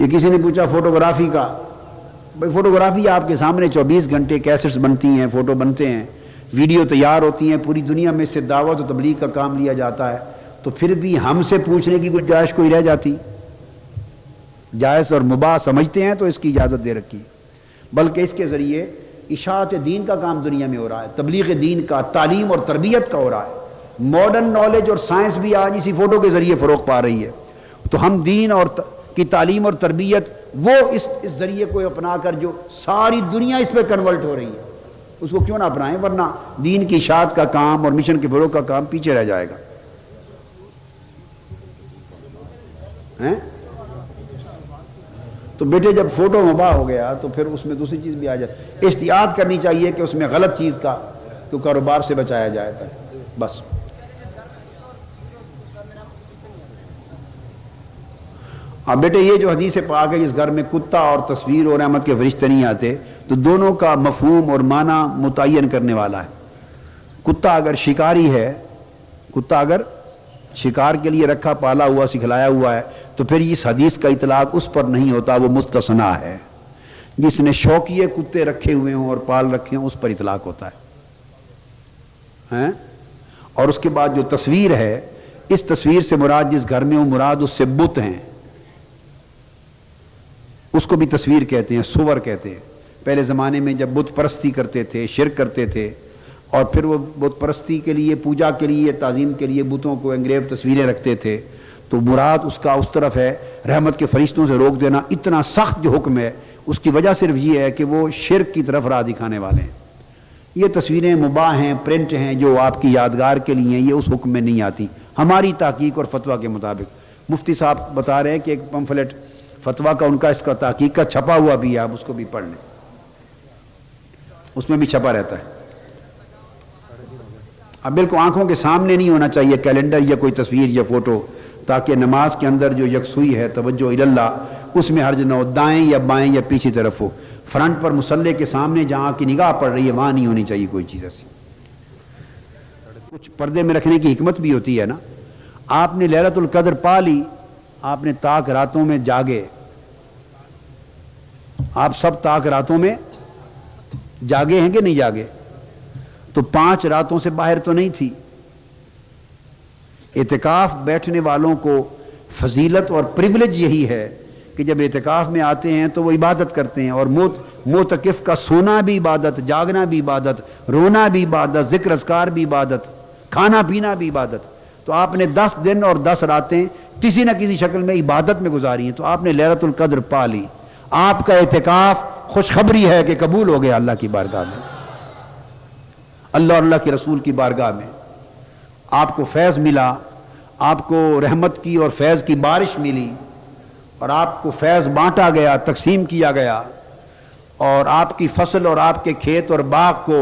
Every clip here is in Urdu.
یہ کسی نے پوچھا فوٹوگرافی کا، بھائی فوٹوگرافی آپ کے سامنے 24 گھنٹے کیسٹس بنتی ہیں، فوٹو بنتے ہیں، ویڈیو تیار ہوتی ہیں، پوری دنیا میں سے دعوت و تبلیغ کا کام لیا جاتا ہے، تو پھر بھی ہم سے پوچھنے کی گنجائش کوئی رہ جاتی؟ جائز اور مباح سمجھتے ہیں تو اس کی اجازت دے رکھی، بلکہ اس کے ذریعے اشاعت دین کا کام دنیا میں ہو رہا ہے، تبلیغ دین کا، تعلیم اور تربیت کا ہو رہا ہے۔ ماڈرن نالج اور سائنس بھی آج اسی فوٹو کے ذریعے فروغ پا رہی ہے، تو ہم دین اور کی تعلیم اور تربیت وہ اس ذریعے کو اپنا کر جو ساری دنیا اس پہ کنورٹ ہو رہی ہے اس کو کیوں نہ اپنائیں، ورنہ دین کی اشاعت کا کام اور مشن کے فروغ کا کام پیچھے رہ جائے گا۔ تو بیٹے جب فوٹو مباح ہو گیا تو پھر اس میں دوسری چیز بھی آ جائے، احتیاط کرنی چاہیے کہ اس میں غلط چیز کا تو کاروبار سے بچایا جائے گا بس۔ اب بیٹے یہ جو حدیث پاک ہے، جس گھر میں کتا اور تصویر اور رحمت کے فرشتے نہیں آتے، تو دونوں کا مفہوم اور معنی متعین کرنے والا ہے۔ کتا اگر شکاری ہے، کتا اگر شکار کے لیے رکھا پالا ہوا سکھلایا ہوا ہے تو پھر اس حدیث کا اطلاق اس پر نہیں ہوتا، وہ مستثنیٰ ہے۔ جس نے شوقیے کتے رکھے ہوئے ہوں اور پال رکھے ہوں اس پر اطلاق ہوتا ہے۔ اور اس کے بعد جو تصویر ہے، اس تصویر سے مراد جس گھر میں ہوں، مراد اس سے بت ہیں، اس کو بھی تصویر کہتے ہیں، صور کہتے ہیں۔ پہلے زمانے میں جب بت پرستی کرتے تھے، شرک کرتے تھے، اور پھر وہ بت پرستی کے لیے، پوجا کے لیے، تعظیم کے لیے بتوں کو انگریو تصویریں رکھتے تھے، تو مراد اس کا اس طرف ہے رحمت کے فرشتوں سے روک دینا۔ اتنا سخت جو حکم ہے اس کی وجہ صرف یہ ہے کہ وہ شرک کی طرف راہ دکھانے والے ہیں۔ یہ تصویریں مباح ہیں، پرنٹ ہیں، جو آپ کی یادگار کے لیے ہیں، یہ اس حکم میں نہیں آتی ہماری تحقیق اور فتویٰ کے مطابق۔ مفتی صاحب بتا رہے ہیں کہ ایک پمفلٹ فتویٰ کا ان کا، اس کا تحقیق کا چھپا ہوا بھی ہے، آپ اس کو بھی پڑھ لیں، اس میں بھی چھپا رہتا ہے۔ اب بالکل آنکھوں کے سامنے نہیں ہونا چاہیے کیلنڈر یا کوئی تصویر یا فوٹو، تاکہ نماز کے اندر جو یکسوئی ہے، توجہ اللہ، اس میں حرج نہ ہو، دائیں یا بائیں یا پیچھے طرف ہو۔ فرنٹ پر مصلی کے سامنے جہاں کی نگاہ پڑ رہی ہے وہاں نہیں ہونی چاہیے کوئی چیز ایسی۔ کچھ پردے میں رکھنے کی حکمت بھی ہوتی ہے نا۔ آپ نے لیلۃ القدر پا لی، آپ نے تاک راتوں میں جاگے، آپ سب تاک راتوں میں جاگے ہیں کہ نہیں جاگے؟ تو 5 راتوں سے باہر تو نہیں تھی۔ اعتکاف بیٹھنے والوں کو فضیلت اور پریولیج یہی ہے کہ جب اعتکاف میں آتے ہیں تو وہ عبادت کرتے ہیں، اور معتکف کا سونا بھی عبادت، جاگنا بھی عبادت، رونا بھی عبادت، ذکر اذکار بھی عبادت، کھانا پینا بھی عبادت۔ تو آپ نے 10 دن اور 10 راتیں کسی نہ کسی شکل میں عبادت میں گزاری ہیں، تو آپ نے لیلۃ القدر پا لی۔ آپ کا اعتکاف خوشخبری ہے کہ قبول ہو گیا اللہ کی بارگاہ میں، اللہ اور اللہ کے رسول کی بارگاہ میں۔ آپ کو فیض ملا، آپ کو رحمت کی اور فیض کی بارش ملی، اور آپ کو فیض بانٹا گیا، تقسیم کیا گیا، اور آپ کی فصل اور آپ کے کھیت اور باغ کو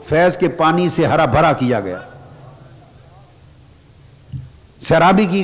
فیض کے پانی سے ہرا بھرا کیا گیا، سیرابی کی